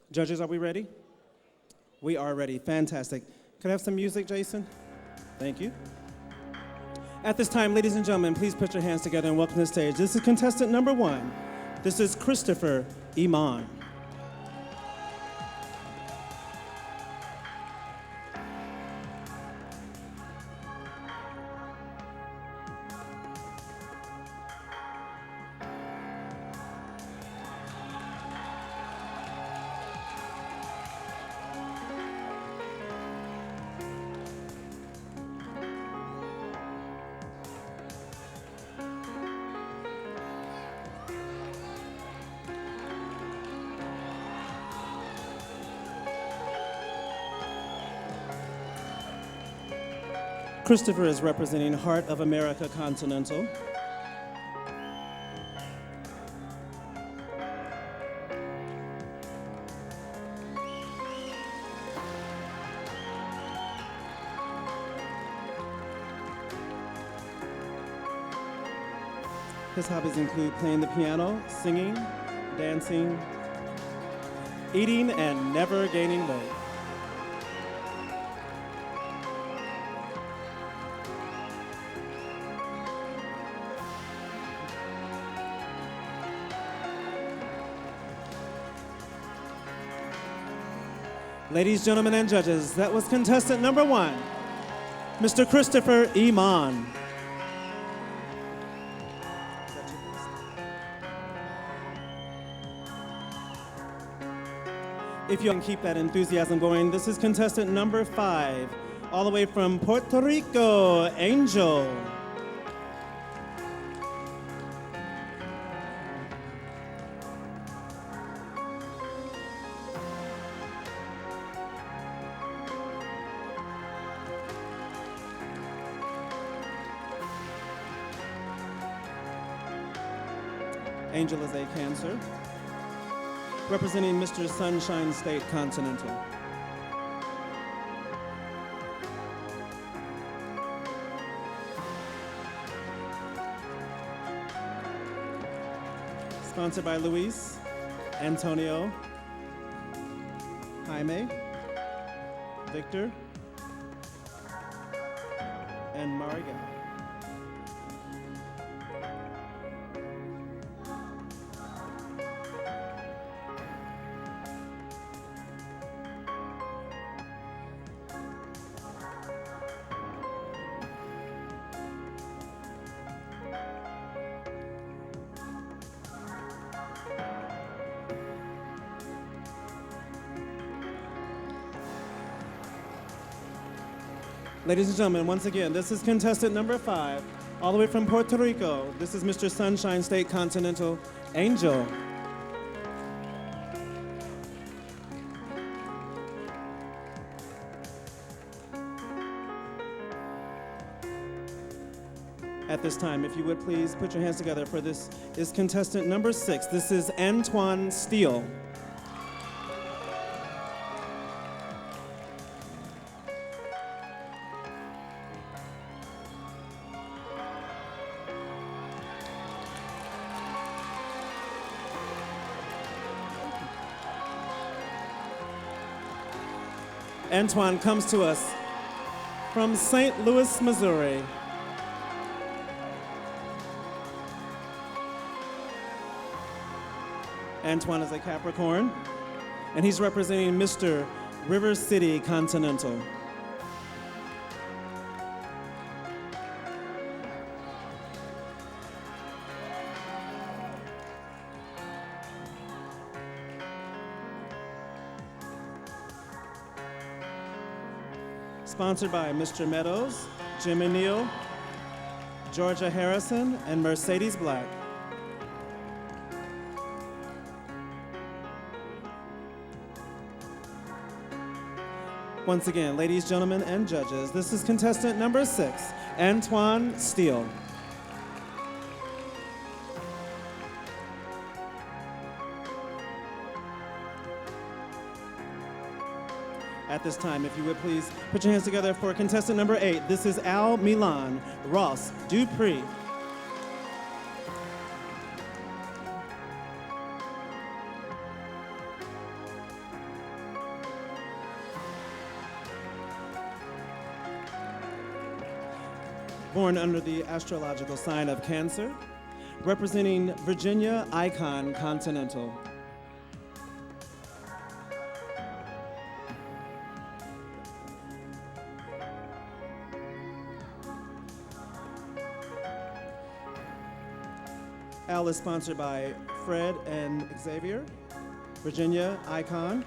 Judges, are we ready? We are ready. Fantastic. Could I have some music, Jason? Thank you. At this time, ladies and gentlemen, please put your hands together and welcome to the stage. This is contestant number 1. This is Christopher Iman. Christopher is representing Heart of America Continental. His hobbies include playing the piano, singing, dancing, eating, and never gaining weight. Ladies, gentlemen, and judges, that was contestant number 1, Mr. Christopher Iman. If you can keep that enthusiasm going, this is contestant number 5, all the way from Puerto Rico, Angel. Angel is a Cancer, representing Mr. Sunshine State Continental. Sponsored by Luis, Antonio, Jaime, Victor, and Marigal. Ladies and gentlemen, once again, this is contestant number 5, all the way from Puerto Rico. This is Mr. Sunshine State Continental, Angel. At this time, if you would please put your hands together for this is contestant number 6. This is Antoine Steele. Antoine comes to us from St. Louis, Missouri. Antoine is a Capricorn, and he's representing Mr. River City Continental. Sponsored by Mr. Meadows, Jimmy Neal, Georgia Harrison, and Mercedes Black. Once again, ladies, gentlemen, and judges, this is contestant number 6, Antoine Steele. At this time, if you would please put your hands together for contestant number 8. This is Al Milan Ross Dupree. born under the astrological sign of Cancer, representing Virginia icon Continental. Al is sponsored by Fred and Xavier, Virginia icon,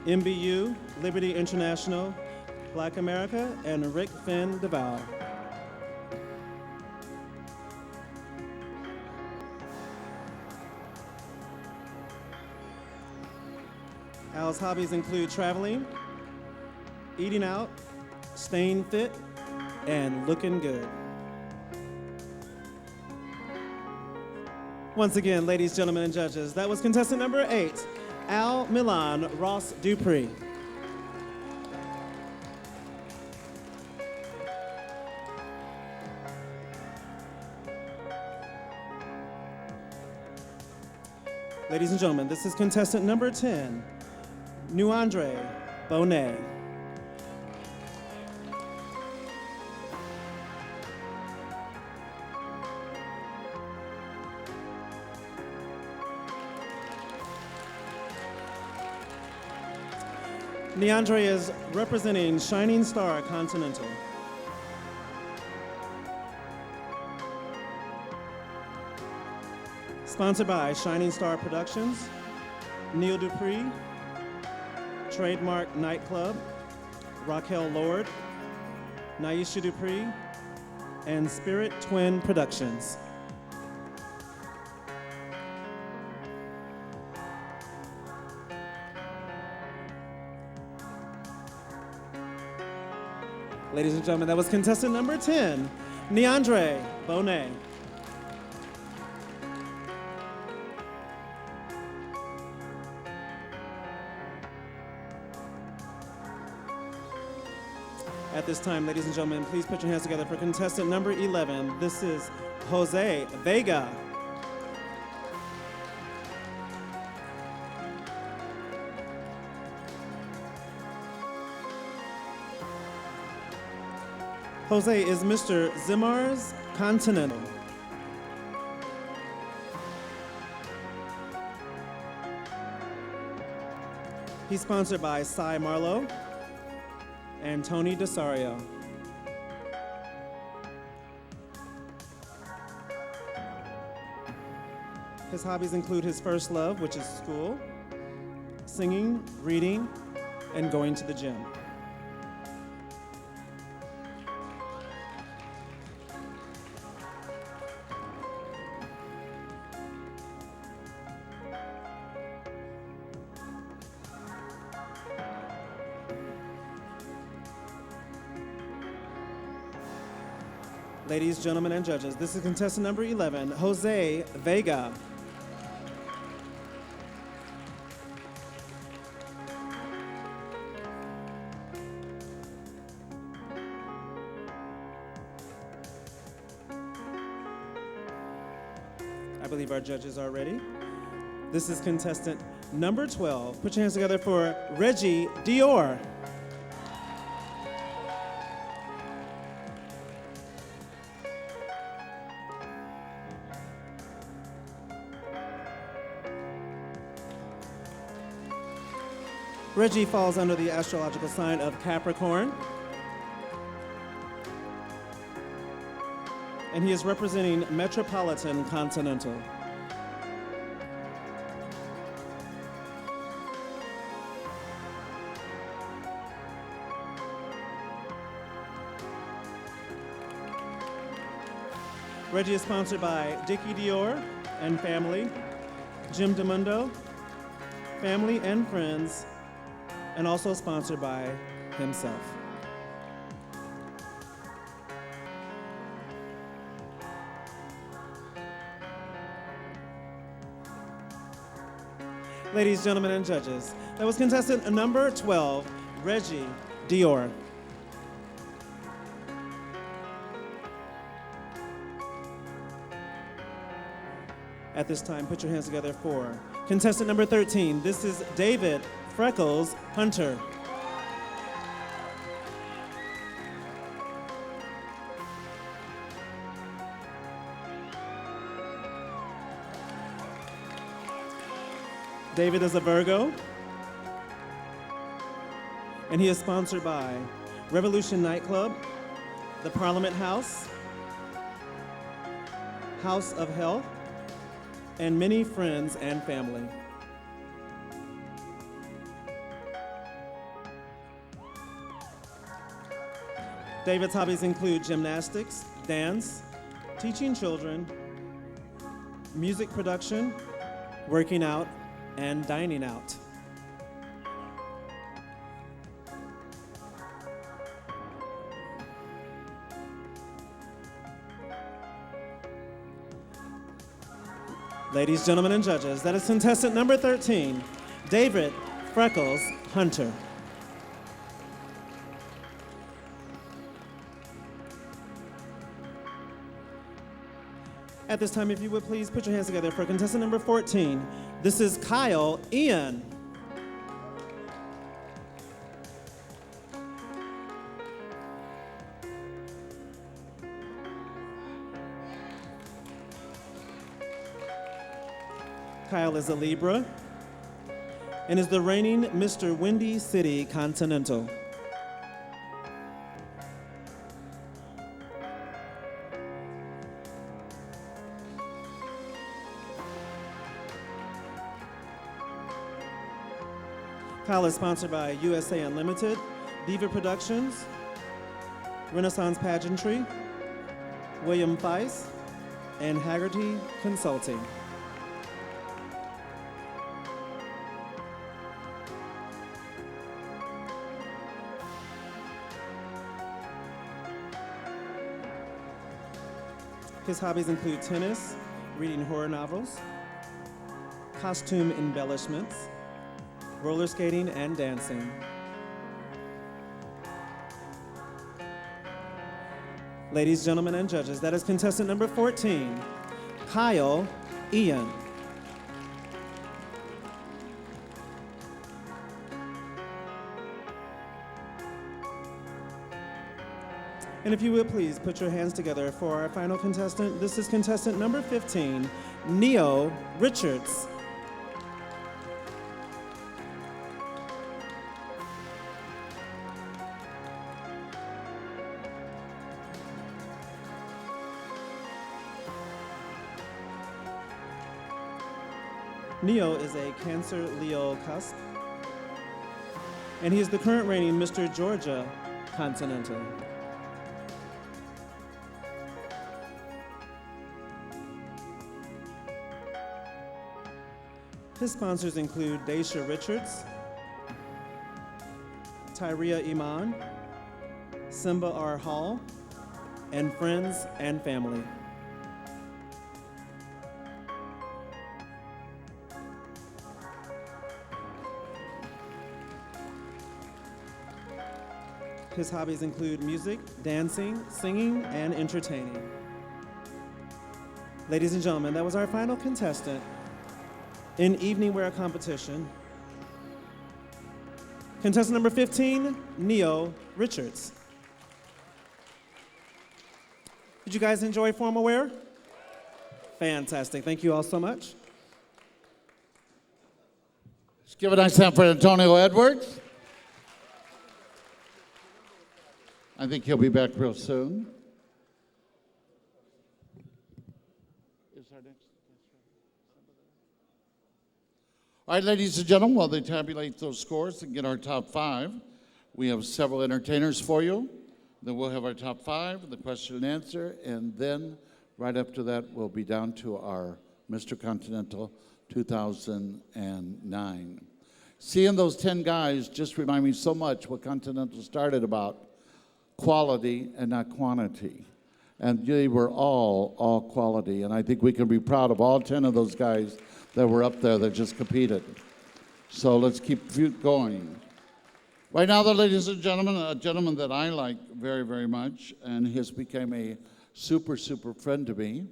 MBU, Liberty International, Black America, and Rick Finn DeVal. Al's hobbies include traveling, eating out, staying fit, and looking good. Once again, ladies, gentlemen, and judges, that was contestant number 8, Al Milan Ross Dupree. Ladies and gentlemen, this is contestant number 10, Nuandre Bonet. Neandre is representing Shining Star Continental. Sponsored by Shining Star Productions, Neil Dupree, Trademark Nightclub, Raquel Lord, Naisha Dupree, and Spirit Twin Productions. Ladies and gentlemen, that was contestant number 10, Neandre Bonet. At this time, ladies and gentlemen, please put your hands together for contestant number 11. This is Jose Vega. Jose is Mr. Zimar's Continental. He's sponsored by Cy Marlowe and Tony DeSario. His hobbies include his first love, which is school, singing, reading, and going to the gym. Ladies, gentlemen, and judges, this is contestant number 11, Jose Vega. I believe our judges are ready. This is contestant number 12. Put your hands together for Reggie Dior. Reggie falls under the astrological sign of Capricorn, and he is representing Metropolitan Continental. Reggie is sponsored by Dickie Dior and family, Jim DeMundo, family and friends, and also sponsored by himself. Ladies, gentlemen, and judges, that was contestant number 12, Reggie Dior. At this time, put your hands together for contestant number 13. This is David Freckles Hunter. David is a Virgo, and he is sponsored by Revolution Nightclub, the Parliament House, House of Health, and many friends and family. David's hobbies include gymnastics, dance, teaching children, music production, working out, and dining out. Ladies, gentlemen, and judges, that is contestant number 13, David Freckles Hunter. At this time, if you would please put your hands together for contestant number 14. This is Kyle Ian. Kyle is a Libra and is the reigning Mr. Windy City Continental. Kyle is sponsored by USA Unlimited, Diva Productions, Renaissance Pageantry, William Feist, and Haggerty Consulting. His hobbies include tennis, reading horror novels, costume embellishments, roller skating, and dancing. Ladies, gentlemen, and judges, that is contestant number 14, Kyle Ian. And if you would please put your hands together for our final contestant. This is contestant number 15, Neo Richards. Neo is a Cancer Leo cusp, and he is the current reigning Mr. Georgia Continental. His sponsors include Daisha Richards, Tyria Iman, Simba R. Hall, and friends and family. His hobbies include music, dancing, singing, and entertaining. Ladies and gentlemen, that was our final contestant in evening wear competition. Contestant number 15, Neo Richards. Did you guys enjoy formal wear? Fantastic. Thank you all so much. Let's give a nice hand for Antonio Edwards. I think he'll be back real soon. All right, ladies and gentlemen, while they tabulate those scores and get our top 5, we have several entertainers for you. Then we'll have our top 5, the question and answer, and then right after that, we'll be down to our Mr. Continental 2009. Seeing those 10 guys just remind me so much what Continental started about, quality and not quantity. And they were all quality, and I think we can be proud of all 10 of those guys that were up there that just competed. So let's keep going. Right now, ladies and gentlemen, a gentleman that I like very, very much, and he has become a super, super friend to me.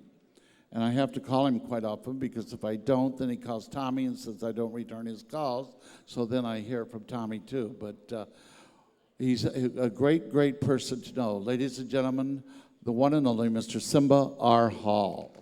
And I have to call him quite often, because if I don't, then he calls Tommy and says I don't return his calls. So then I hear from Tommy too. But he's a great, great person to know. Ladies and gentlemen, the one and only Mr. Simba R. Hall.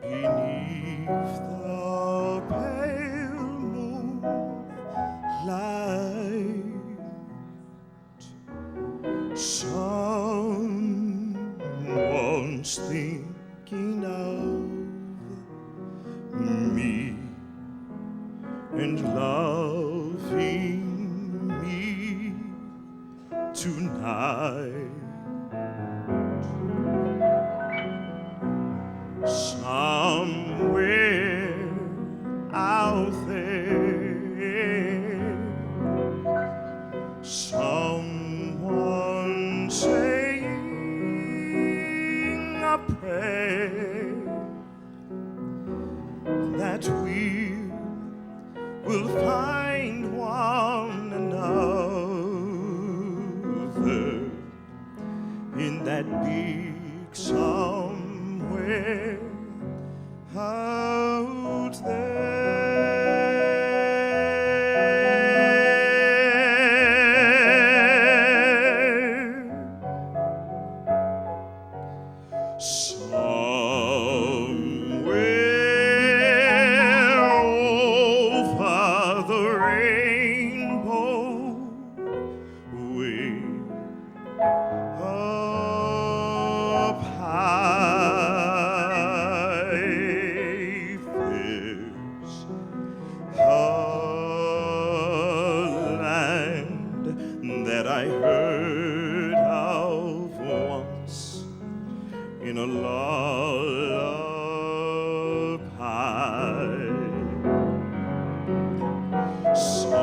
beneath the pale moonlight. Someone's thinking of me and loving me tonight. Somewhere out there, someone saying a prayer that we will find one another in that big somewhere out there. Somewhere over the rainbow, way up high, there's a land that I heard of once in a lullaby. Somewhere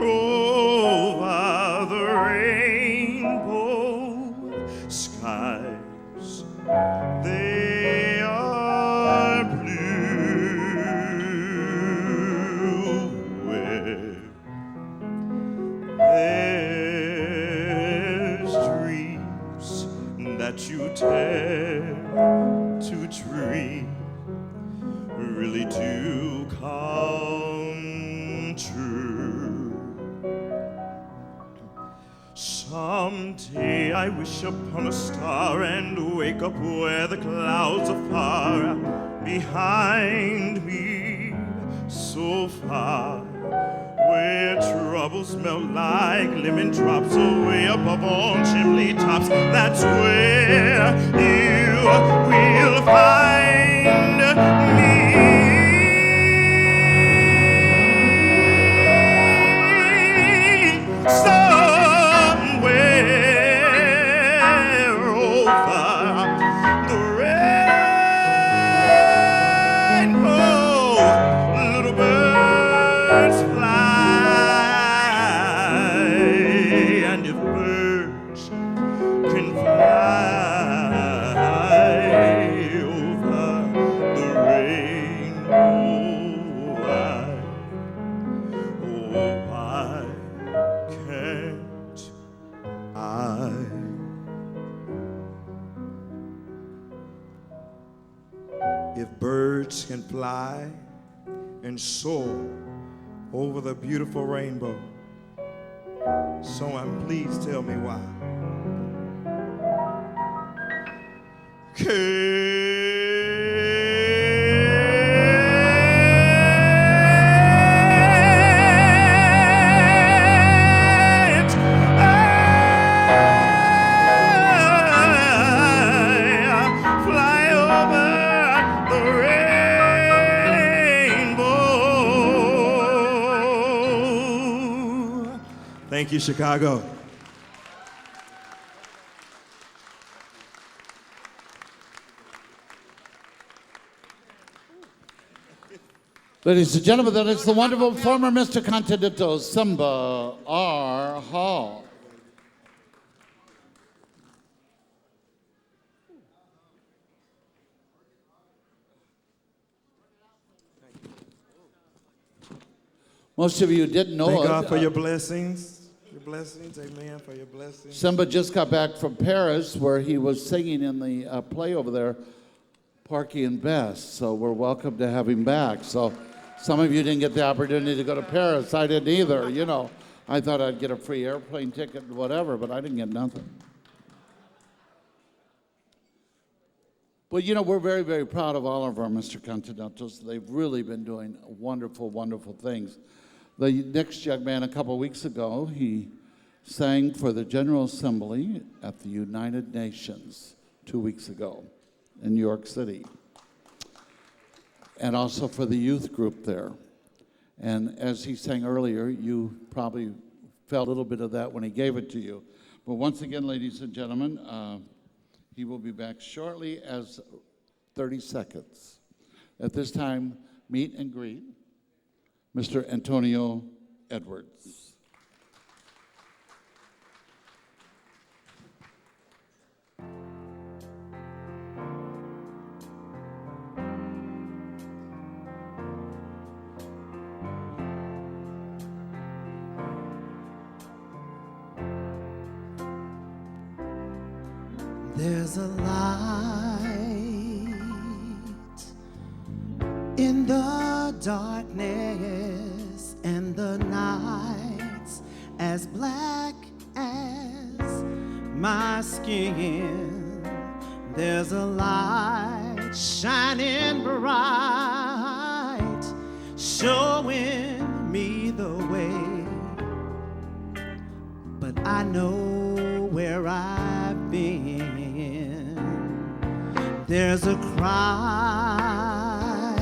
over the rainbow skies, they are blue, where there's dreams that you dare to dream really do come true. Someday I wish upon a star and wake up where the clouds are far behind me, so far, where troubles melt like lemon drops away above on chimney tops. That's where you will find me. Somewhere over the rainbow, little birds fly, and if birds can fly over the rainbow, why can't I? If birds can fly and soar over the beautiful rainbow, someone please tell me why. Can't I fly over the rainbow? Thank you, Chicago. Ladies and gentlemen, that is the wonderful former Mr. Continental, Simba R. Hall. Most of you didn't know Thank it. God for your blessings. Your blessings, amen, for your blessings. Simba just got back from Paris, where he was singing in the play over there, Porky and Bess. So we're welcome to have him back. So some of you didn't get the opportunity to go to Paris. I didn't either, you know. I thought I'd get a free airplane ticket and whatever, but I didn't get nothing. Well, you know, we're very, very proud of all of our Mr. Continentals. They've really been doing wonderful, wonderful things. The next young man, a couple weeks ago, he sang for the General Assembly at the United Nations 2 weeks ago in New York City, and also for the youth group there. And as he sang earlier, you probably felt a little bit of that when he gave it to you. But once again, ladies and gentlemen, he will be back shortly as 30 seconds. At this time, meet and greet Mr. Antonio Edwards. There's a light in the darkness, and the night's as black as my skin. There's a light shining bright, showing me the way, but I know where I've been. There's a cry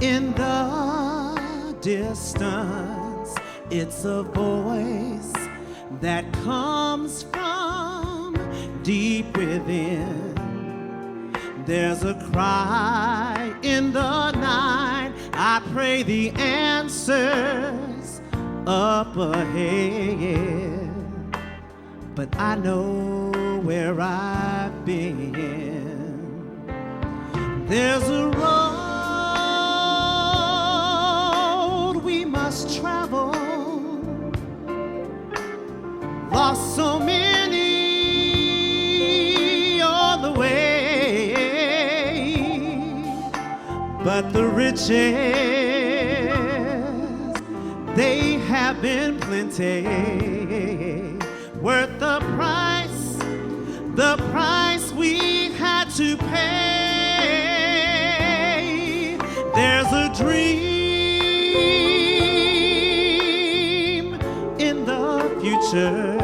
in the distance. It's a voice that comes from deep within. There's a cry in the night. I pray the answers up ahead, but I know where I've been. There's a road we must travel, lost so many on the way, but the riches, they have been plenty, worth the price we had to pay. There's a dream in the future.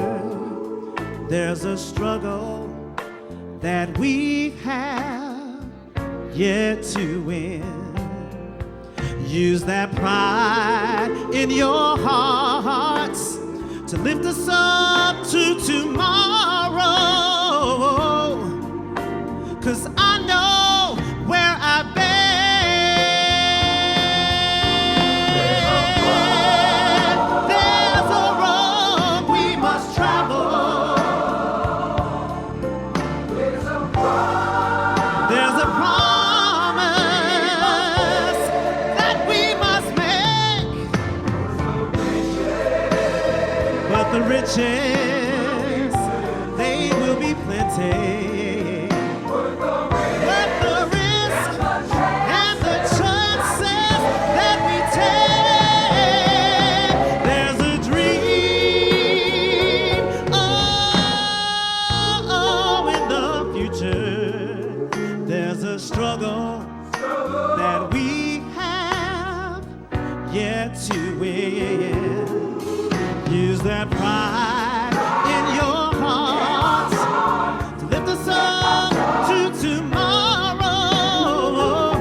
There's a struggle that we have yet to win. Use that pride in your hearts to lift us up to tomorrow. 'Cause I know where I've been. There's a road we must travel. There's a promise that we must make. But the riches, they will be plenty. But the risk and the chances that we take, there's a dream, oh, in the future. There's a struggle that we have yet to win. Use that pride in your hearts to lift us up to tomorrow.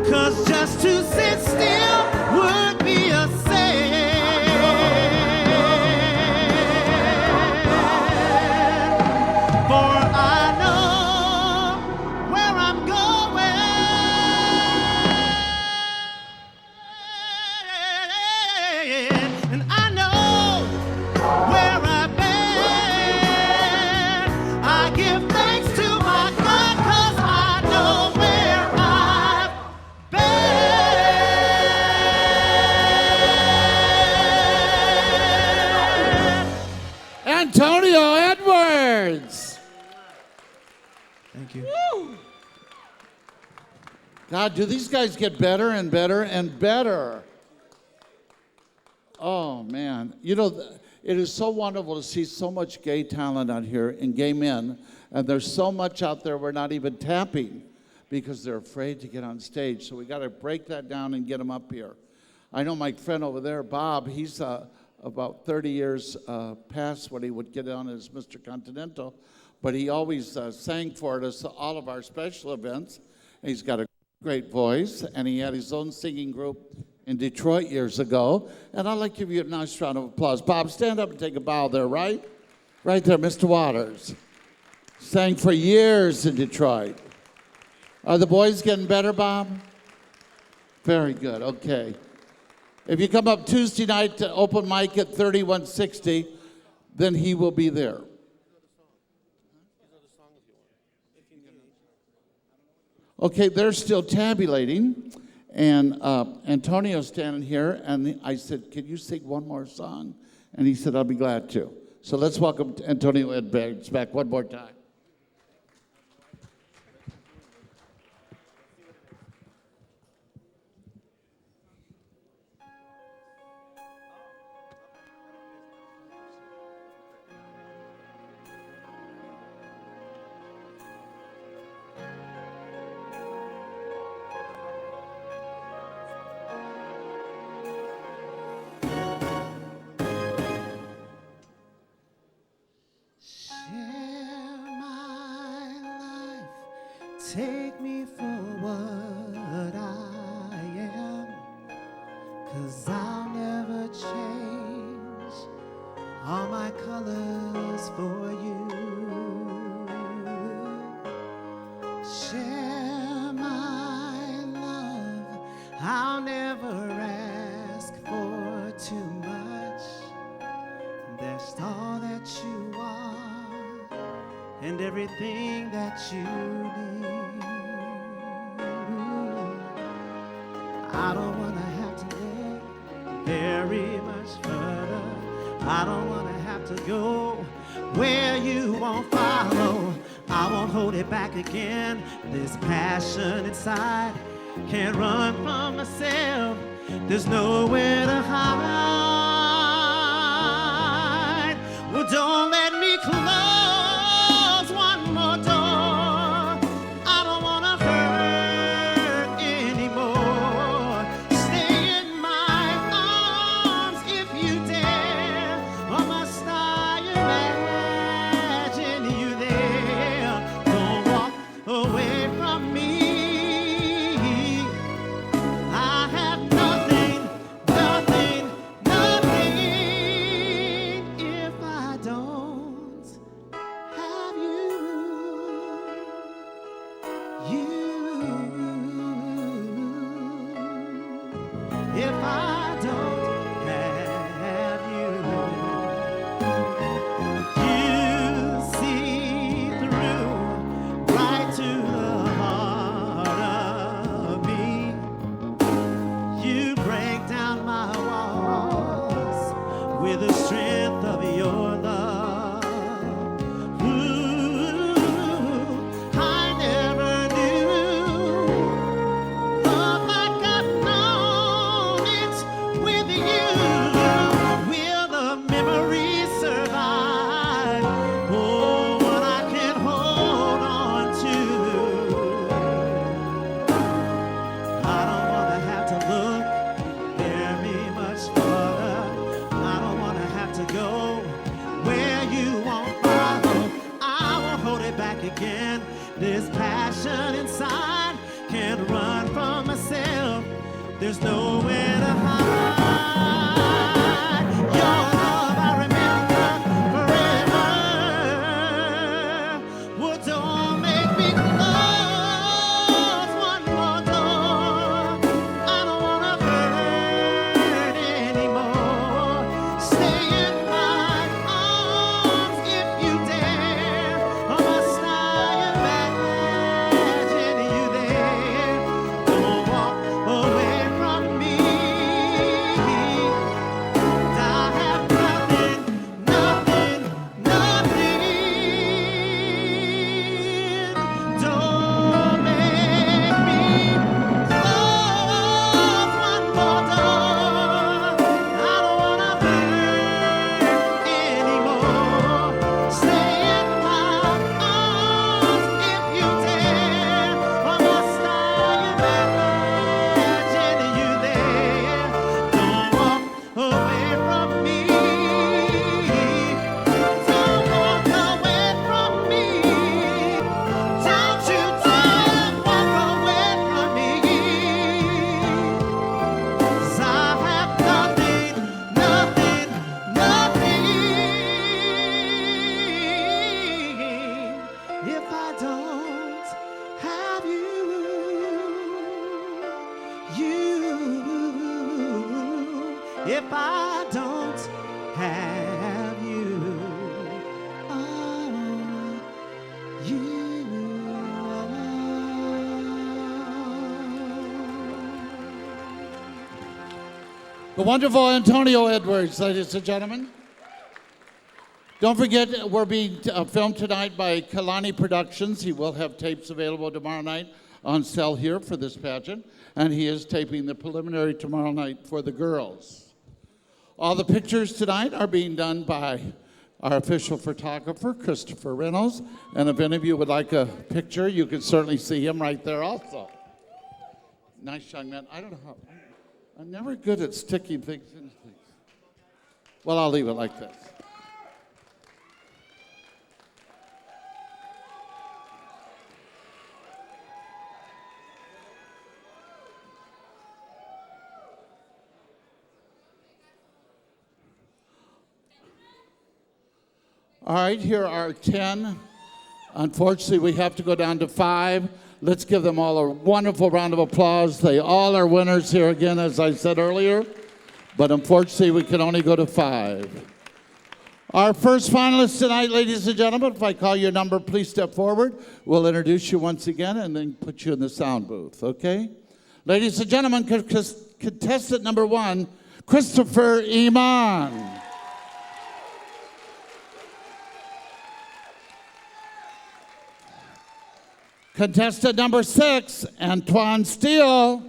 'Cause just to sit still would be a sin. For I know where I'm going, and I know where I've been. I give thanks to my God, 'cause I know where I've been. Antonio Edwards. Thank you. God, do these guys get better and better and better? Oh, man. You know, It is so wonderful to see so much gay talent out here and gay men, and there's so much out there we're not even tapping because they're afraid to get on stage. So we got to break that down and get them up here. I know my friend over there, Bob, he's about 30 years past when he would get on as Mr. Continental, but he always sang for us at all of our special events. He's got a great voice, and he had his own singing group in Detroit years ago. And I'd like to give you a nice round of applause. Bob, stand up and take a bow there, right? Right there, Mr. Waters. Sang for years in Detroit. Are the boys getting better, Bob? Very good, okay. If you come up Tuesday night to open mic at 3160, then he will be there. Okay, they're still tabulating, and Antonio's standing here, and I said, can you sing one more song? And he said, I'll be glad to. So let's welcome Antonio Edwards back one more time. Take me for what I am, 'cause I'll never change all my colors for you. Share my love, I'll never ask for too much. That's all that you are and everything that you need. I don't wanna have to look very much further. I don't wanna have to go where you won't follow. I won't hold it back again. This passion inside can't run from myself. There's nowhere to hide. Well, don't let me close one more door. I don't wanna hurt anymore. Stay in my arms if you dare, or must I imagine you there? Don't walk away from me. I have nothing, nothing, nothing if I don't have you. If I don't have you, you see through right to the heart of me. You break down my walls with the strength of your love. Ooh, I never knew love like I've known it with you. Will the memories survive? Oh, what I can hold on to. I don't wanna have to look very much further. I don't wanna have to go where you won't follow. I won't hold it back again. This passion inside can't run from myself. There's nowhere to hide. Your love I remember forever. Well, don't make me close one more door. I don't wanna hurt anymore. Stay in my arms if you dare, or must I imagine you there? Don't walk away from me. if I don't have you, if I don't have you, oh, you. The wonderful Antonio Edwards, ladies and gentlemen. Don't forget, we're being filmed tonight by Kalani Productions. He will have tapes available tomorrow night on sale here for this pageant, and he is taping the preliminary tomorrow night for the girls. All the pictures tonight are being done by our official photographer, Christopher Reynolds, and if any of you would like a picture, you can certainly see him right there also. Nice young man. I don't know how, I'm never good at sticking things into things. Well, I'll leave it like this. All right, here are 10. Unfortunately, we have to go down to 5. Let's give them all a wonderful round of applause. They all are winners here again, as I said earlier. But unfortunately, we can only go to 5. Our first finalist tonight, ladies and gentlemen, if I call your number, please step forward. We'll introduce you once again and then put you in the sound booth, okay? Ladies and gentlemen, contestant number 1, Christopher Iman. Contestant number 6, Antoine Steele.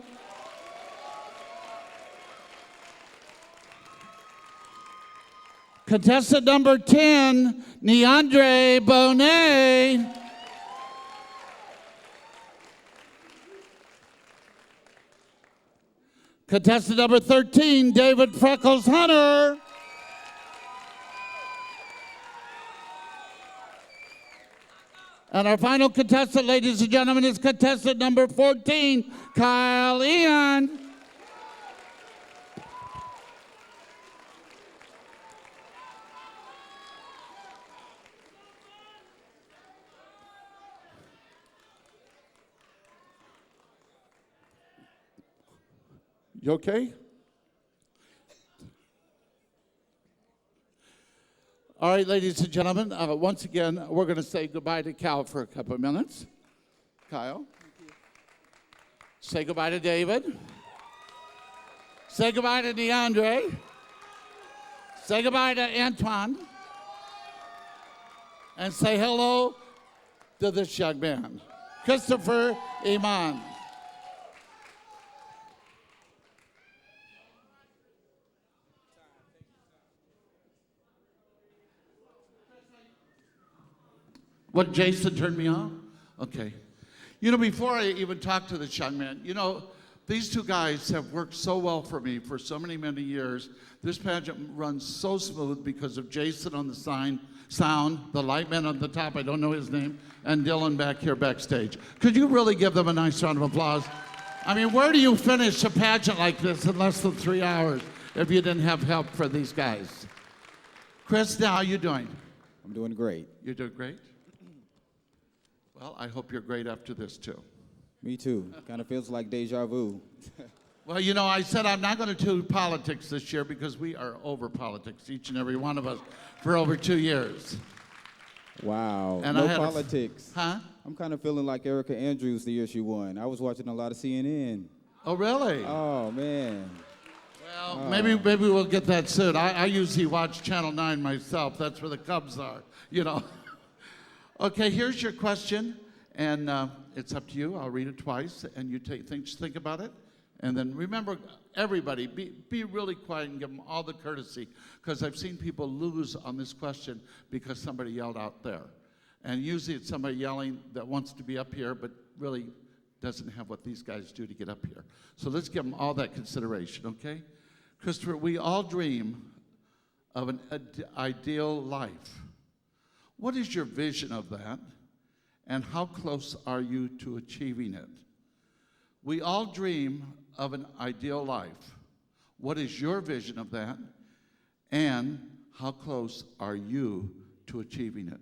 Contestant number 10, Neandre Bonet. Contestant number 13, David Freckles Hunter. And our final contestant, ladies and gentlemen, is contestant number 14, Kyle Ian. You okay? All right, ladies and gentlemen, once again, we're going to say goodbye to Cal for a couple of minutes. Kyle. Say goodbye to David. Say goodbye to DeAndre. Say goodbye to Antoine. And say hello to this young man, Christopher Iman. What, Jason turned me off? Okay. You know, before I even talk to this young man, you know, these two guys have worked so well for me for so many years. This pageant runs so smooth because of Jason on the sound, the light man on the top, I don't know his name, and Dylan back here backstage. Could you really give them a nice round of applause? I mean, where do you finish a pageant like this in less than 3 hours if you didn't have help for these guys? Chris, now how you doing? I'm doing great. You're doing great? Well, I hope you're great after this, too. Me too. Kind of feels like deja vu. Well, you know, I said I'm not going to do politics this year because we are over politics, each and every one of us, for over 2 years. Wow. And no politics. Huh? I'm kind of feeling like Erica Andrews the year she won. I was watching a lot of CNN. Oh, really? Oh, man. Well, maybe we'll get that soon. I usually watch Channel 9 myself. That's where the Cubs are, you know. Okay, here's your question, and it's up to you. I'll read it twice, and you think about it. And then remember, everybody, be really quiet and give them all the courtesy, because I've seen people lose on this question because somebody yelled out there. And usually it's somebody yelling that wants to be up here, but really doesn't have what these guys do to get up here. So let's give them all that consideration, okay? Christopher, we all dream of an ideal life. What is your vision of that, and how close are you to achieving it? We all dream of an ideal life. What is your vision of that, and how close are you to achieving it?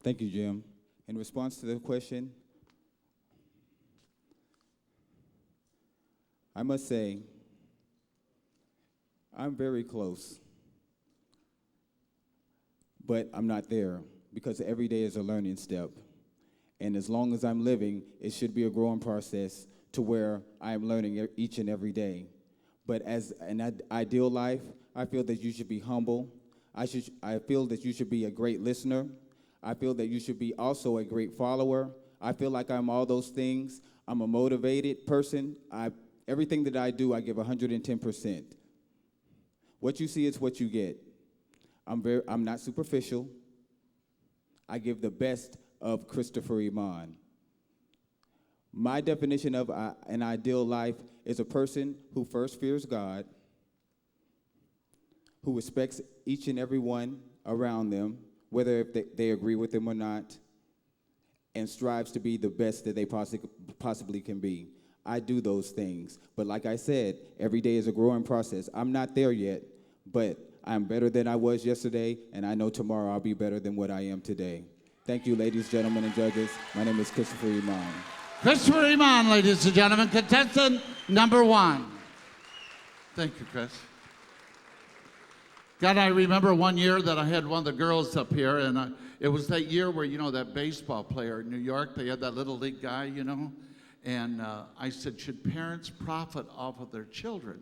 Thank you, Jim. In response to the question, I must say, I'm very close, but I'm not there because every day is a learning step. And as long as I'm living, it should be a growing process to where I am learning each and every day. But as an ideal life, I feel that you should be humble. I feel that you should be a great listener. I feel that you should be also a great follower. I feel like I'm all those things. I'm a motivated person. Everything that I do, I give 110%. What you see is what you get. I'm not superficial. I give the best of Christopher Iman. My definition of an ideal life is a person who first fears God, who respects each and every one around them, whether they agree with them or not, and strives to be the best that they possibly can be. I do those things. But like I said, every day is a growing process. I'm not there yet, but I'm better than I was yesterday, and I know tomorrow I'll be better than what I am today. Thank you, ladies, gentlemen, and judges. My name is Christopher Iman. Christopher Iman, ladies and gentlemen, contestant number 1. Thank you, Chris. God, I remember one year that I had one of the girls up here, and it was that year where, you know, that baseball player in New York, they had that little league guy, you know, and I said, should parents profit off of their children?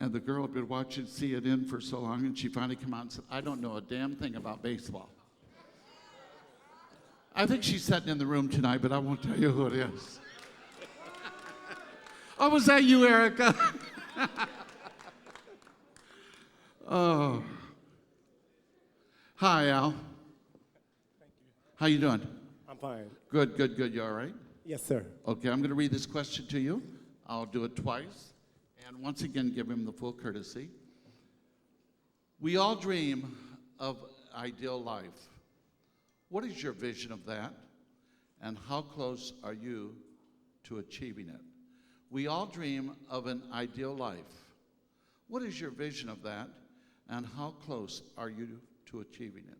And the girl had been watching CNN for so long, and she finally came out and said, I don't know a damn thing about baseball. I think she's sitting in the room tonight, but I won't tell you who it is. Oh, was that you, Erica? Oh. Hi, Al. Thank you. How you doing? I'm fine. Good, good, good. You all right? Yes, sir. Okay, I'm going to read this question to you. I'll do it twice. And once again, give him the full courtesy. We all dream of ideal life. What is your vision of that? And how close are you to achieving it? We all dream of an ideal life. What is your vision of that? And how close are you to achieving it?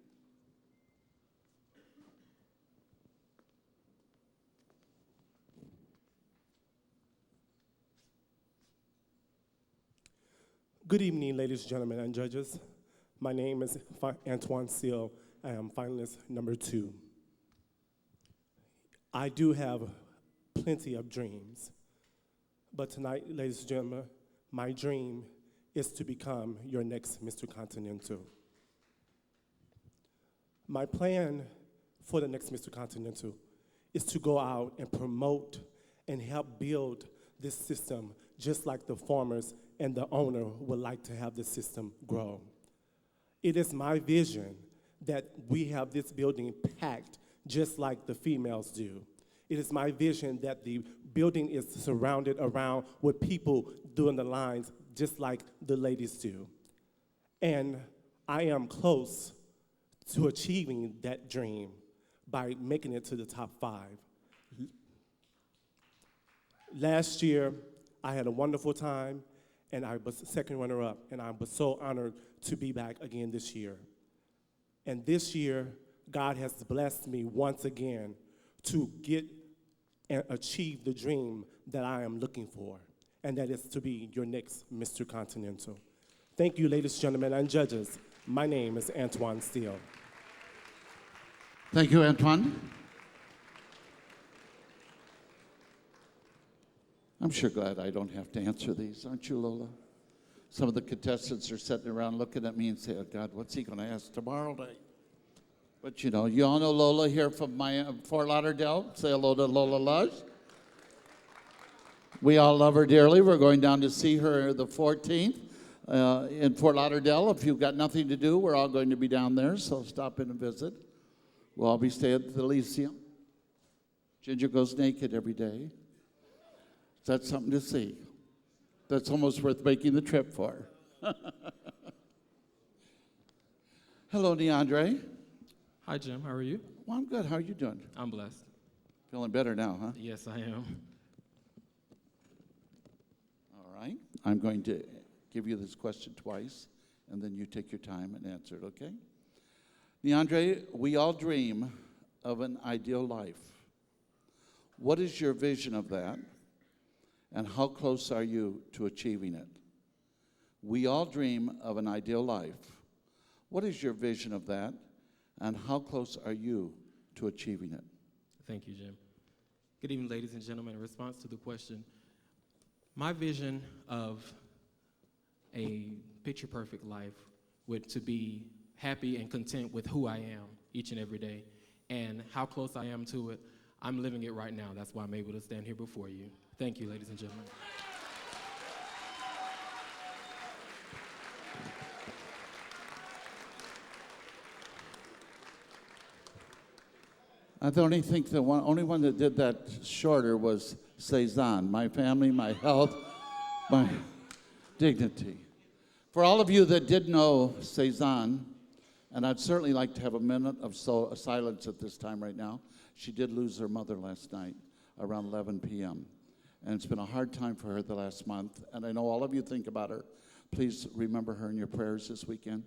Good evening, ladies and gentlemen and judges. My name is Antoine Seal. I am finalist number 2. I do have plenty of dreams, but tonight, ladies and gentlemen, my dream is to become your next Mr. Continental. My plan for the next Mr. Continental is to go out and promote and help build this system just like the farmers and the owner would like to have the system grow. It is my vision that we have this building packed just like the females do. It is my vision that the building is surrounded around with people doing the lines just like the ladies do. And I am close to achieving that dream by making it to the top 5. Last year, I had a wonderful time, and I was second runner-up, and I was so honored to be back again this year. And this year, God has blessed me once again to get and achieve the dream that I am looking for, and that is to be your next Mr. Continental. Thank you, ladies and gentlemen and judges. My name is Antoine Steele. Thank you, Antoine. I'm sure glad I don't have to answer these, aren't you, Lola? Some of the contestants are sitting around looking at me and saying, oh, God, what's he going to ask tomorrow night? But, you know, you all know Lola here from Fort Lauderdale. Say hello to Lola Lush. We all love her dearly. We're going down to see her the 14th in Fort Lauderdale. If you've got nothing to do, we're all going to be down there, so stop in and visit. We'll all be staying at the Elysium. Ginger goes naked every day. That's something to see. That's almost worth making the trip for. Hello, Neandre. Hi, Jim. How are you? Well, I'm good. How are you doing? I'm blessed. Feeling better now, huh? Yes, I am. All right. I'm going to give you this question twice, and then you take your time and answer it, okay? Leandre, we all dream of an ideal life. What is your vision of that, and how close are you to achieving it? We all dream of an ideal life. What is your vision of that, and how close are you to achieving it? Thank you, Jim. Good evening, ladies and gentlemen. In response to the question, my vision of a picture-perfect life would to be happy and content with who I am each and every day, and how close I am to it. I'm living it right now. That's why I'm able to stand here before you. Thank you, ladies and gentlemen. I only think the only one that did that shorter was Cezanne. My family, my health, my dignity. For all of you that did know Cezanne, and I'd certainly like to have a minute of silence at this time right now. She did lose her mother last night around 11 p.m. And it's been a hard time for her the last month. And I know all of you think about her. Please remember her in your prayers this weekend.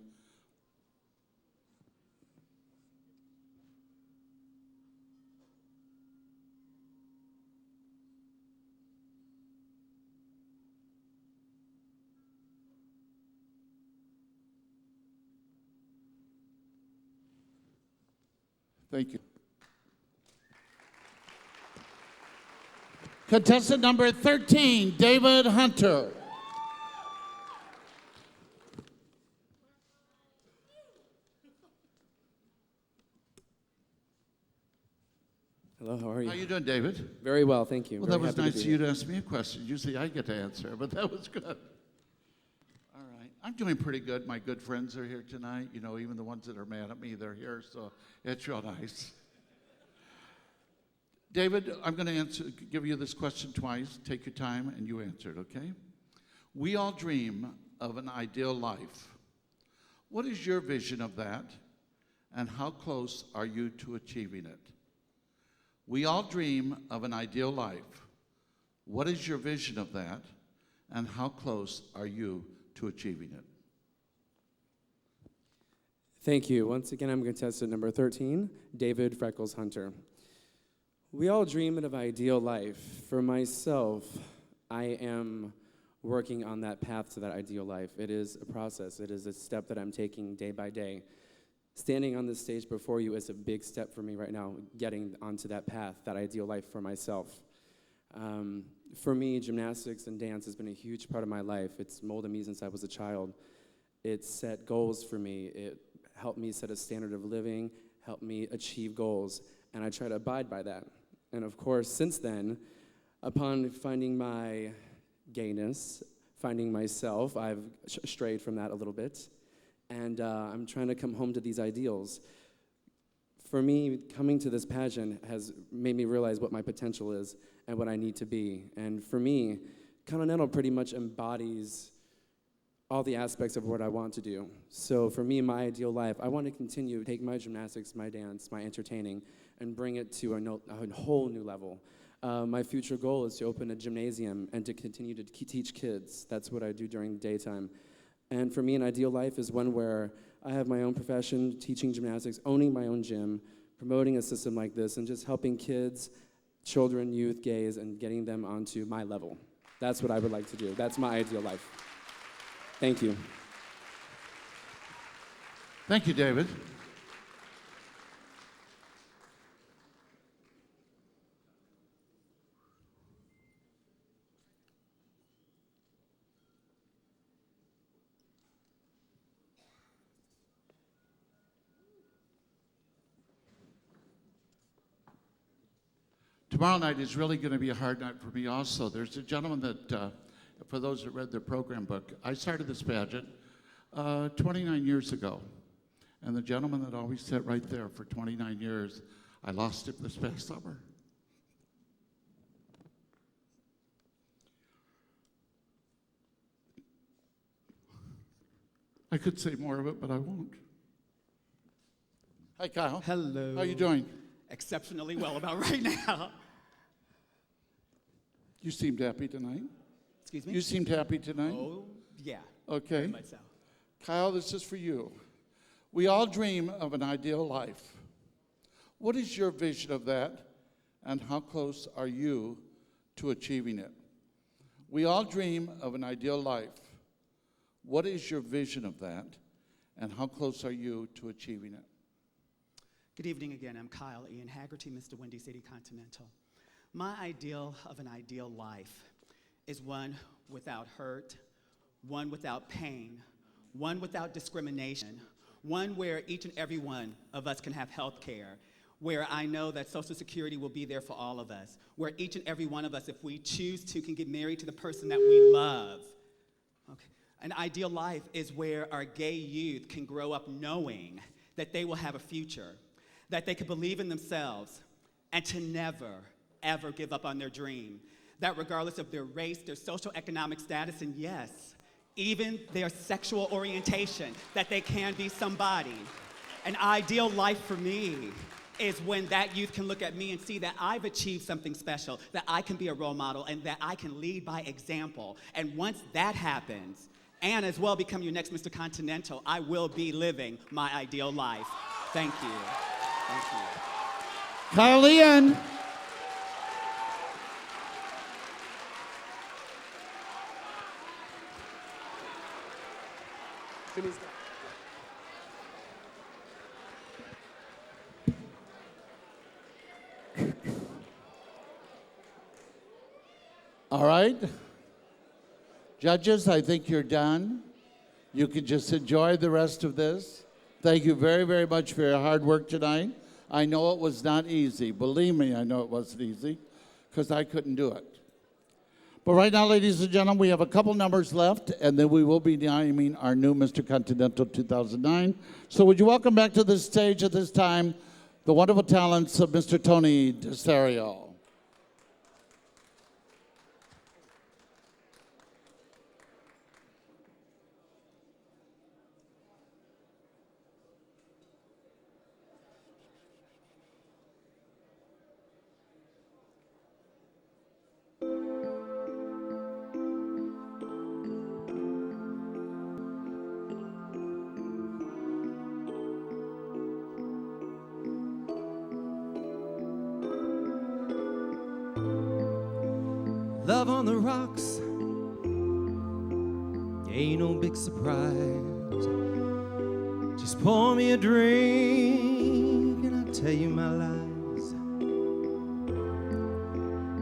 Thank you. Contestant number 13, David Hunter. Hello, how are you? How you doing, David? Very well, thank you. Well, Very that was happy to nice be of you here. to ask me a question. Usually I get to answer, but that was good. All right. I'm doing pretty good. My good friends are here tonight. You know, even the ones that are mad at me, they're here, so it's real nice. David, I'm going to give you this question twice. Take your time and you answer it, okay? We all dream of an ideal life. What is your vision of that, and how close are you to achieving it? We all dream of an ideal life. What is your vision of that, and how close are you to achieving it? Thank you. Once again, I'm contestant number 13, David Freckles Hunter. We all dream of an ideal life. For myself, I am working on that path to that ideal life. It is a process. It is a step that I'm taking day by day. Standing on this stage before you is a big step for me right now, getting onto that path, that ideal life for myself. For me, gymnastics and dance has been a huge part of my life. It's molded me since I was a child. It set goals for me. It helped me set a standard of living, helped me achieve goals, and I try to abide by that. And of course, since then, upon finding my gayness, finding myself, I've strayed from that a little bit. And I'm trying to come home to these ideals. For me, coming to this pageant has made me realize what my potential is and what I need to be. And for me, Continental pretty much embodies all the aspects of what I want to do. So for me, my ideal life, I want to continue to take my gymnastics, my dance, my entertaining, and bring it to a whole new level. My future goal is to open a gymnasium and to continue to teach kids. That's what I do during the daytime. And for me, an ideal life is one where I have my own profession, teaching gymnastics, owning my own gym, promoting a system like this, and just helping kids, children, youth, gays, and getting them onto my level. That's what I would like to do. That's my ideal life. Thank you. Thank you, David. Tomorrow night is really going to be a hard night for me also. There's a gentleman that, for those that read the program book, I started this pageant 29 years ago. And the gentleman that always sat right there for 29 years, I lost him this past summer. I could say more of it, but I won't. Hi, Kyle. Hello. How are you doing? Exceptionally well about right now. You seemed happy tonight. Excuse me? You seemed happy tonight. Oh, yeah. Okay. Very much so. Kyle, this is for you. We all dream of an ideal life. What is your vision of that, and how close are you to achieving it? We all dream of an ideal life. What is your vision of that, and how close are you to achieving it? Good evening again. I'm Kyle Ian Haggerty, Mr. Windy City Continental. My ideal of an ideal life is one without hurt, one without pain, one without discrimination, one where each and every one of us can have health care, where I know that Social Security will be there for all of us, where each and every one of us, if we choose to, can get married to the person that we love. Okay. An ideal life is where our gay youth can grow up knowing that they will have a future, that they can believe in themselves, and to never, ever give up on their dream, that regardless of their race, their social economic status, and yes, even their sexual orientation, that they can be somebody. An ideal life for me is when that youth can look at me and see that I've achieved something special, that I can be a role model, and that I can lead by example. And once that happens, and as well become your next Mr. Continental, I will be living my ideal life. Thank you. Thank you. Kyle Ian. All right. Judges, I think you're done. You can just enjoy the rest of this. Thank you very, very much for your hard work tonight. I know it was not easy. Believe me, I know it wasn't easy because I couldn't do it. But right now, ladies and gentlemen, we have a couple numbers left, and then we will be naming our new Mr. Continental 2009. So would you welcome back to the stage at this time the wonderful talents of Mr. Tony DeSario. Love on the rocks ain't no big surprise. Just pour me a drink and I'll tell you my lies.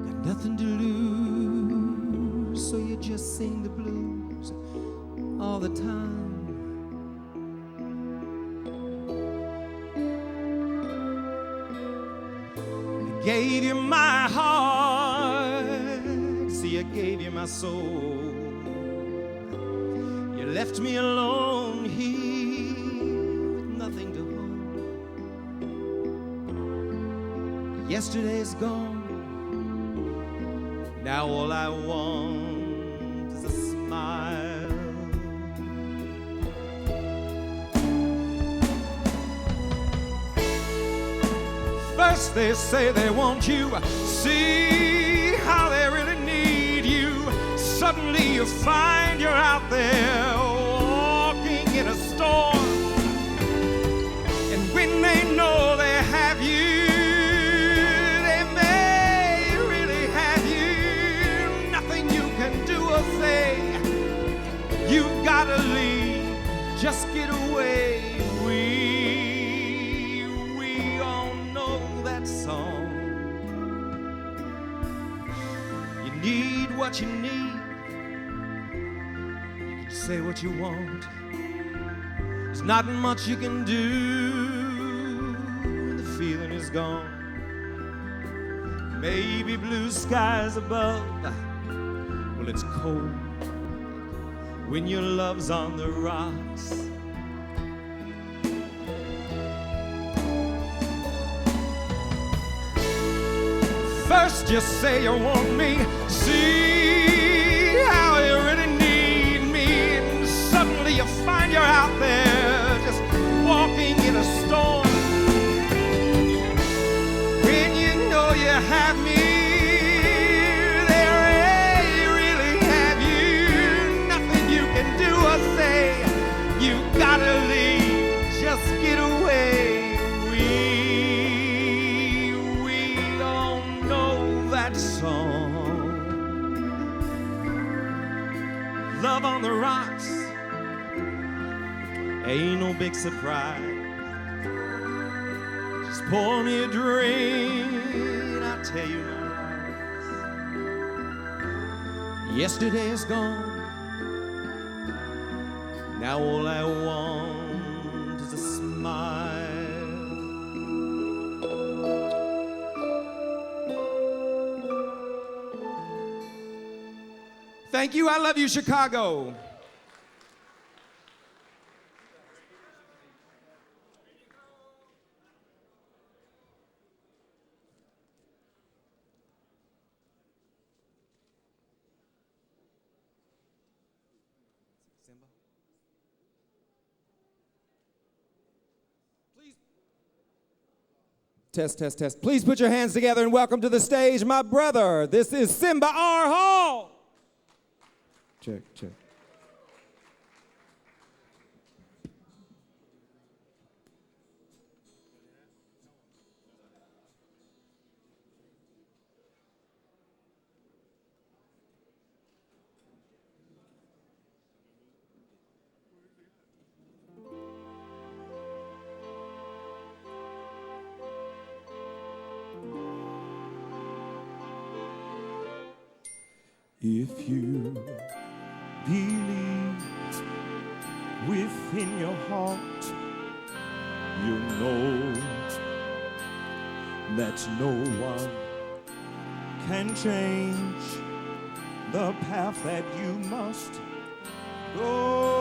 Got nothing to lose, so you just sing the blues all the time. I gave you my heart, see, I gave you my soul. You left me alone here with nothing to hold. Yesterday's gone, now all I want is a smile. First they say they want you, see how they really need you. Suddenly you find you're out there walking in a storm. And when they know they have you, they may really have you. Nothing you can do or say, you've gotta leave, just get away. We all know that song. You need what you need, you can say what you want. There's not much you can do, the feeling is gone. Maybe blue skies above, well, it's cold when your love's on the rocks. First you say you want me, see how you really need me, and suddenly you find you're out there just walking in a storm. When you know you have me, they really have you. Nothing you can do or say, you gotta leave, just big surprise. Just pour me a drink, and I'll tell you my lies. Yesterday is gone. Now all I want is a smile. Thank you. I love you, Chicago. Test, test, test. Please put your hands together and welcome to the stage my brother. This is Simba R. Hall. Check, check. If you believe within your heart, you know that no one can change the path that you must go.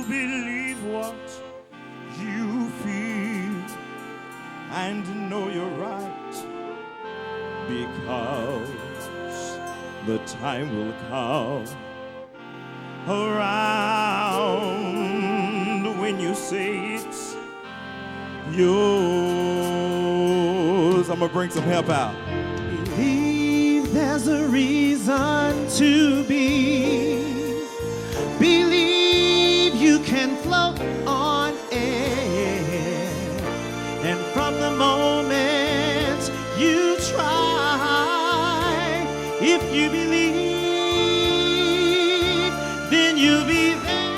Believe what you feel and know you're right, because the time will come around when you say it's yours. I'm gonna bring some help out. Believe there's a reason to be. Believe you can float on air. And from the moment you try, if you believe, then you'll be there.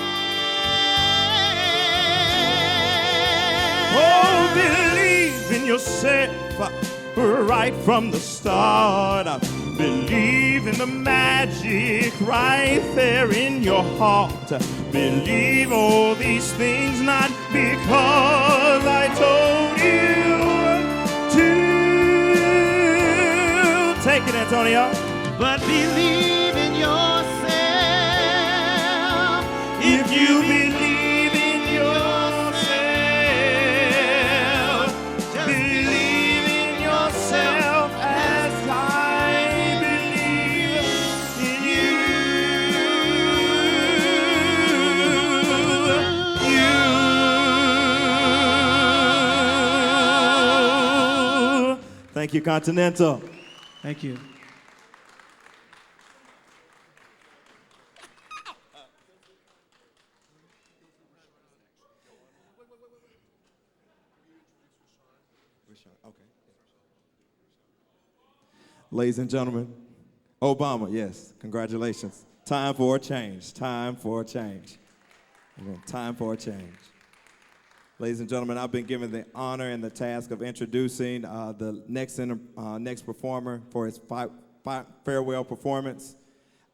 Oh, believe in yourself right from the start. Believe in the magic right there in your heart. Believe all these things not because I told you to. Take it, Antonio. But believe in yourself. If you believe in yourself, believe in yourself as I believe in you. Thank you, Continental. Thank you. Ladies and gentlemen, Obama, yes, congratulations. Time for a change. Time for a change. Time for a change. Ladies and gentlemen, I've been given the honor and the task of introducing the next performer for his farewell performance.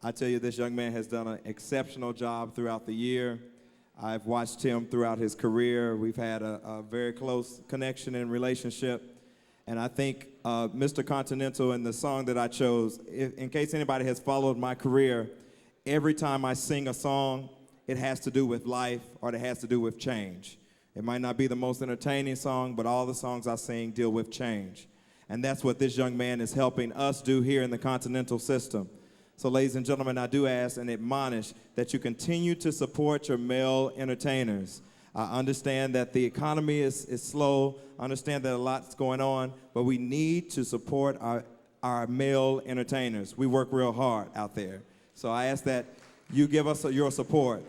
I tell you, this young man has done an exceptional job throughout the year. I've watched him throughout his career. We've had a very close connection and relationship. And I think Mr. Continental and the song that I chose, in case anybody has followed my career, every time I sing a song, it has to do with life or it has to do with change. It might not be the most entertaining song, but all the songs I sing deal with change. And that's what this young man is helping us do here in the Continental system. So ladies and gentlemen, I do ask and admonish that you continue to support your male entertainers. I understand that the economy is slow. I understand that a lot's going on, but we need to support our male entertainers. We work real hard out there. So I ask that you give us your support.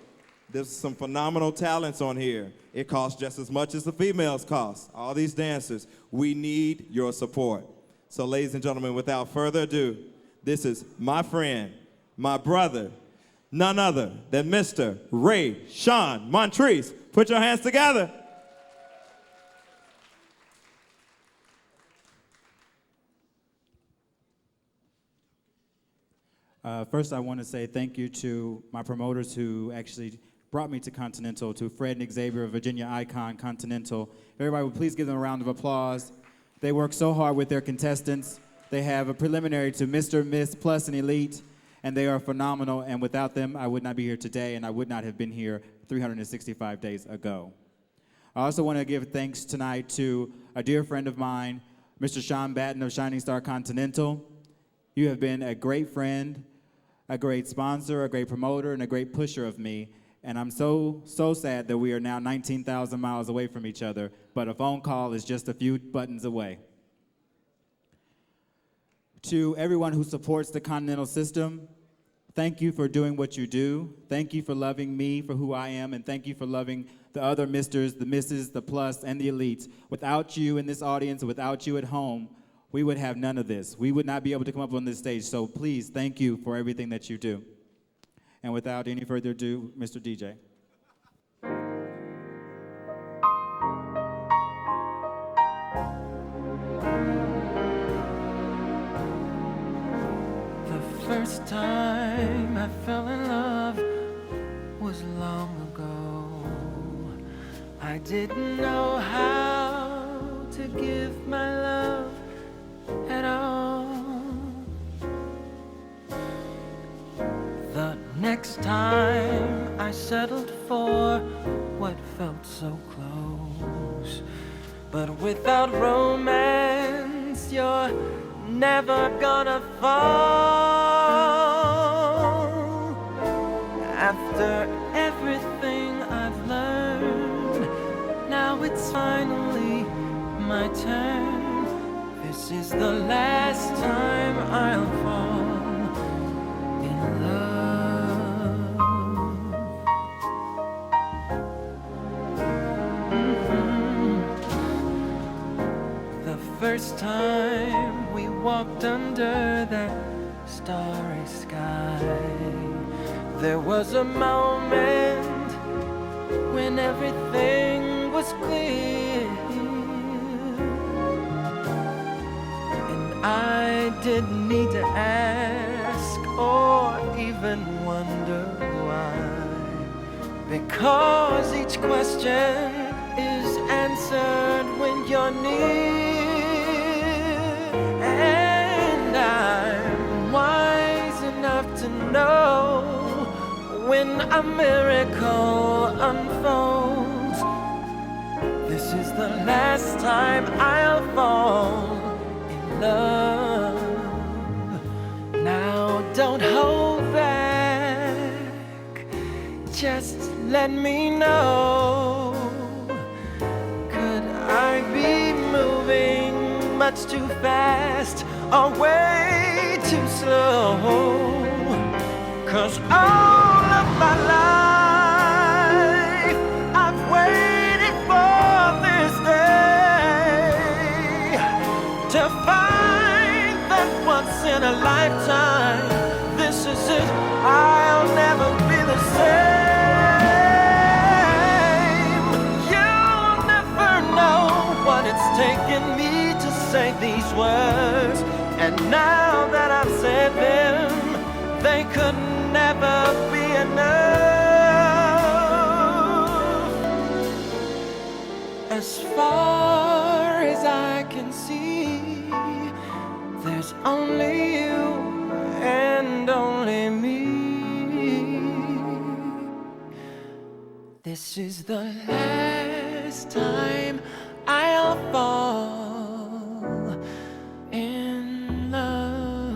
There's some phenomenal talents on here. It costs just as much as the females cost. All these dancers, we need your support. So ladies and gentlemen, without further ado, this is my friend, my brother, none other than Mr. Ray Sean Montrese. Put your hands together. First, I want to say thank you to my promoters who actually brought me to Continental, to Fred and Xavier of Virginia Icon Continental. Everybody would please give them a round of applause. They work so hard with their contestants. They have a preliminary to Mr., Miss, Plus, and Elite, and they are phenomenal, and without them, I would not be here today, and I would not have been here 365 days ago. I also want to give thanks tonight to a dear friend of mine, Mr. Sean Batten of Shining Star Continental. You have been a great friend, a great sponsor, a great promoter, and a great pusher of me. And I'm so sad that we are now 19,000 miles away from each other, but a phone call is just a few buttons away. To everyone who supports the Continental system, thank you for doing what you do. Thank you for loving me for who I am, and thank you for loving the other Misters, the Misses, the Plus, and the Elites. Without you in this audience, without you at home, we would have none of this. We would not be able to come up on this stage. So please, thank you for everything that you do. And without any further ado, Mr. DJ. The first time I fell in love was long ago. I didn't know how to give my love at all. The next time I settled for what felt so close, but without romance you're never gonna fall. After everything I've learned, now it's finally my turn. This is the last time I'll fall in love. The first time we walked under that starry sky, there was a moment when everything was clear. I didn't need to ask or even wonder why, because each question is answered when you're near. And I'm wise enough to know when a miracle unfolds, this is the last time I'll fall love. Now don't hold back, just let me know. Could I be moving much too fast or way too slow? 'Cause all of my life I've waited for this day, to find that once in a lifetime, this is it, I'll never be the same. You'll never know what it's taken me to say these words, and now that I've said them, they could never be enough. As far as I can see, there's only you and only me. This is the last time I'll fall in love.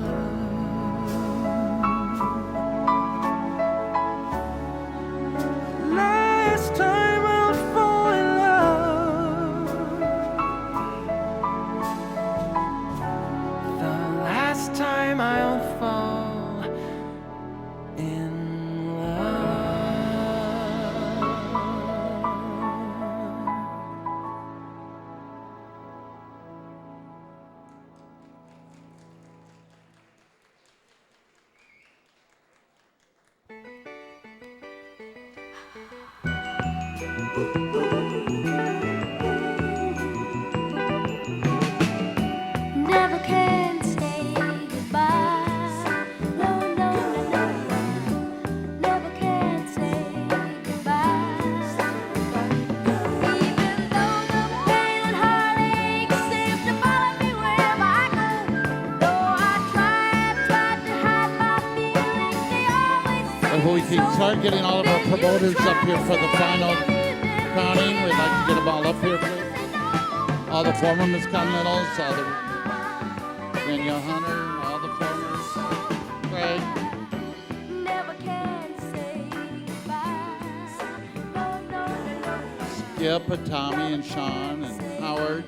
Last time I'll fall in love. The last time I'll fall in love. Never can say goodbye. No, no, no, no. Never can say goodbye. Even though the pain and heartache seems to follow me wherever I go. Though I tried to hide my feelings, they always say If we can start getting all of our promoters up here for the final crowning, we'd like to get them all up here, please. All the former Miss Continentals, all the Danielle Hunter, all the formers. Craig. never can say goodbye. No, no, no, no. Skip and Tommy and Sean and Howard,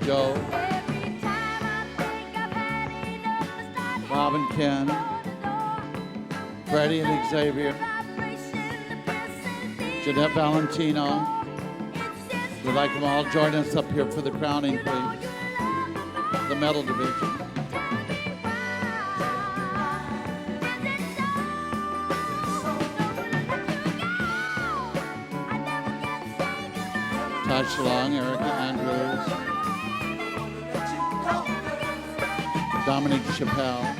Joe, Every time I think I've had enough to start Bob and Ken, Freddie and Xavier, Jeanette Valentino. We'd like them all join us up here for the crowning, please. The medal division. Tosh Long, Erica Andrews, Dominique Chappelle.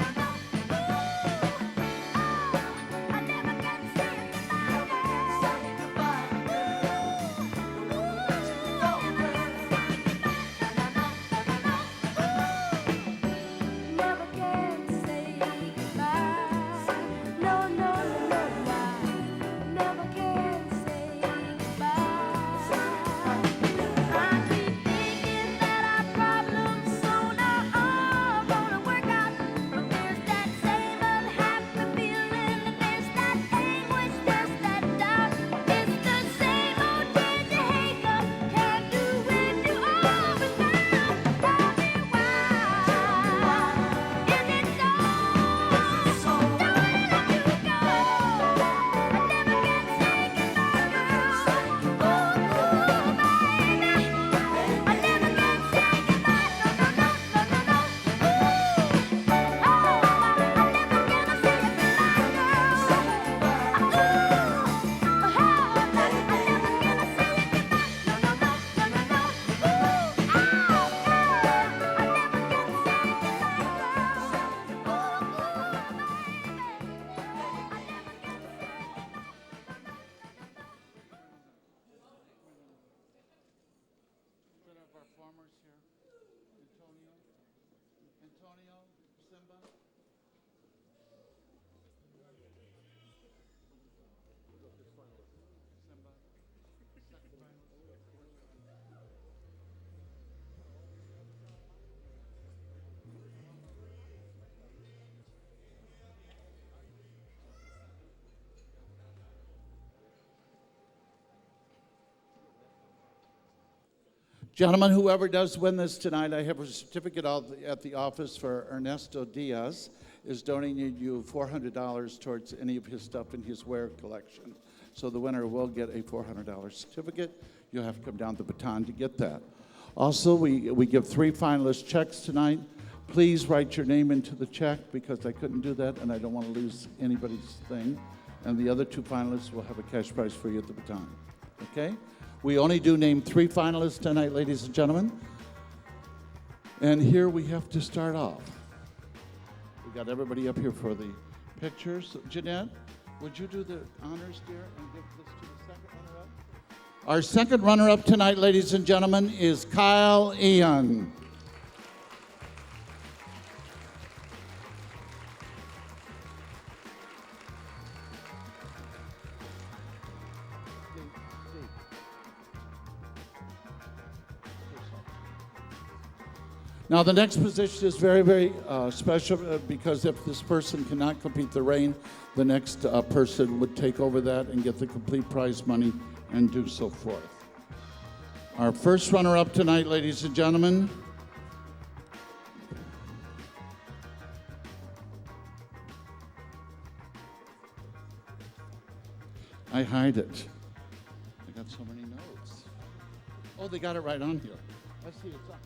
Never can say goodbye. No, no, no, no. I never can say goodbye. I keep thinking that our problems sooner are gonna work out. But there's that same unhappy feeling, and there's that anguish, there's that doubt. It's the same old change you hate, but can't do when you are without. Tell me why. Is it so? Don't let you go. I never can say goodbye, girl. Ooh, baby. I never can say goodbye. No, no, no, no, no, no. Ooh, oh, I never gonna say goodbye, girl. Ooh, oh, I never gonna say goodbye. No, no, no, no, no, no. Ooh, oh, girl. I never can say Gentlemen, whoever does win this tonight, I have a certificate at the office for Ernesto Diaz, is donating you $400 towards any of his stuff in his wear collection. So the winner will get a $400 certificate. You'll have to come down the baton to get that. Also, we give 3 finalist checks tonight. Please write your name into the check because I couldn't do that and I don't want to lose anybody's thing. And the other 2 finalists will have a cash prize for you at the baton. Okay? We only do name 3 finalists tonight, ladies and gentlemen. And here we have to start off. We got everybody up here for the pictures. Jeanette, would you do the honors, dear, and give this to the second runner-up? Our second runner-up tonight, ladies and gentlemen, is Kyle Ian. Now, the next position is very, very special because if this person cannot complete the reign, the next person would take over that and get the complete prize money and do so forth. Our first runner-up tonight, ladies and gentlemen, I hide it. I got so many notes. Oh, they got it right on here. Let's see, it's on.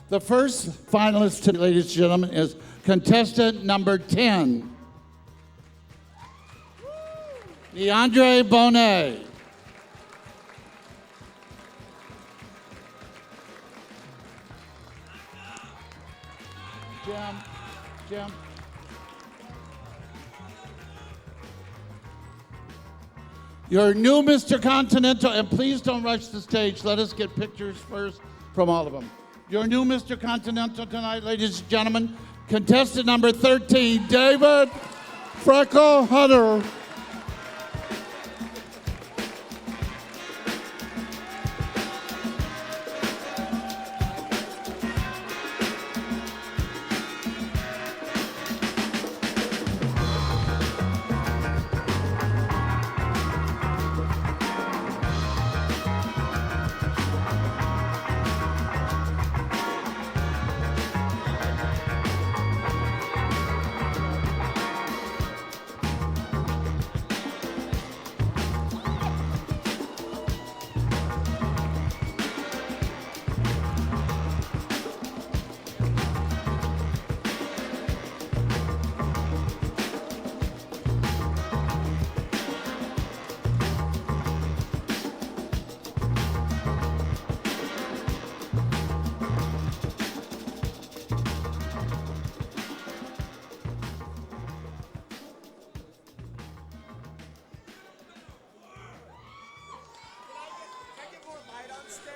The first finalist, ladies and gentlemen, is contestant number 10. DeAndre Bonet. Jim. Your new Mr. Continental, and please don't rush the stage. Let us get pictures first from all of them. Your new Mr. Continental tonight, ladies and gentlemen, contestant number 13, David Freckle Hunter.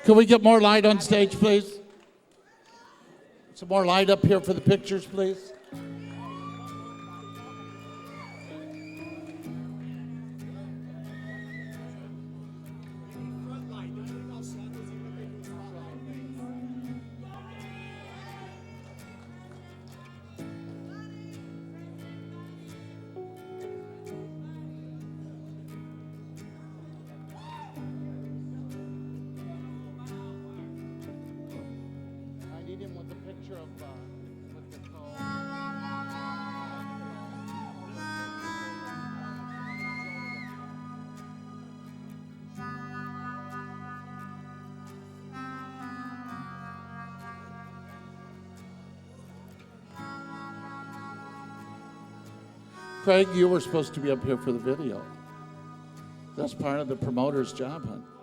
Can we get more light on stage, please? Some more light up here for the pictures, please. Craig, you were supposed to be up here for the video. That's part of the promoter's job, huh?